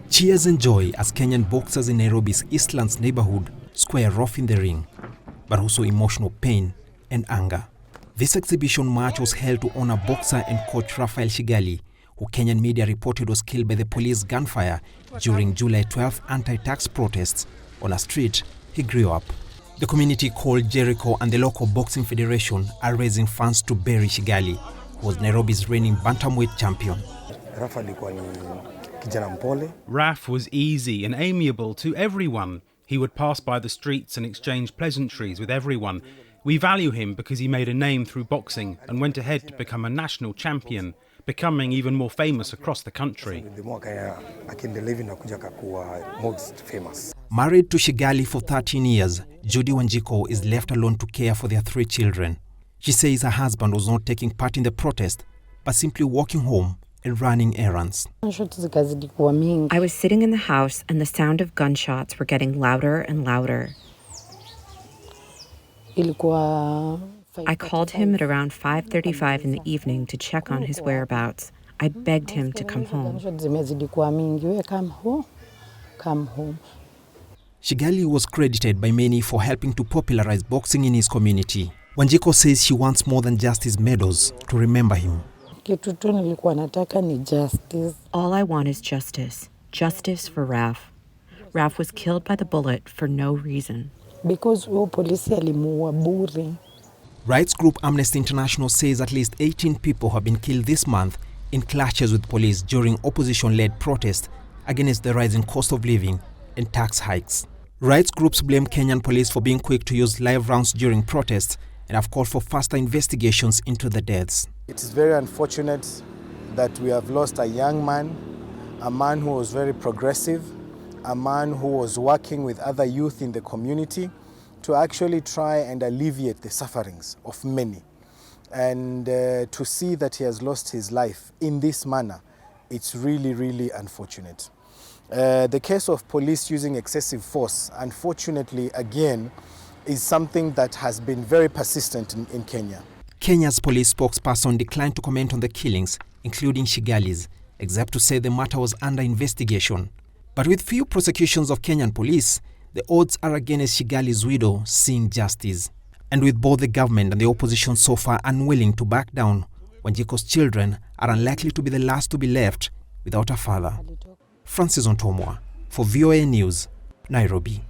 Cheers and joy as Kenyan boxers in Nairobi's Eastlands neighborhood square off in the ring, but also emotional pain and anger. This exhibition match was held to honor boxer and coach Raphael Shigali, who Kenyan media reported was killed by the police gunfire during July 12th anti-tax protests on a street he grew up. The community called Jericho and the local boxing federation are raising funds to bury Shigali, who was Nairobi's reigning Bantamweight champion. Raf was easy and amiable to everyone. He would pass by the streets and exchange pleasantries with everyone. We value him because he made a name through boxing and went ahead to become a national champion, becoming even more famous across the country. Married to Shigali for 13 years, Judy Wanjiko is left alone to care for their 3 children. She says her husband was not taking part in the protest, but simply walking home and running errands. I was sitting in the house and the sound of gunshots were getting louder and louder. I called him at around 5:35 in the evening to check on his whereabouts. I begged him to come home. Shigali was credited by many for helping to popularize boxing in his community. Wanjiko says she wants more than just his medals to remember him. All I want is justice. Justice for Raf. Raf was killed by the bullet for no reason. Rights group Amnesty International says at least 18 people have been killed this month in clashes with police during opposition-led protests against the rising cost of living and tax hikes. Rights groups blame Kenyan police for being quick to use live rounds during protests and have called for faster investigations into the deaths. It is very unfortunate that we have lost a young man, a man who was very progressive, a man who was working with other youth in the community to actually try and alleviate the sufferings of many. And to see that he has lost his life in this manner, it's really, really unfortunate. The case of police using excessive force, unfortunately, again, is something that has been very persistent in Kenya. Kenya's police spokesperson declined to comment on the killings, including Shigali's, except to say the matter was under investigation. But with few prosecutions of Kenyan police, the odds are against Shigali's widow seeing justice. And with both the government and the opposition so far unwilling to back down, Wanjiko's children are unlikely to be the last to be left without a father. Francis Ontomwa for VOA News, Nairobi.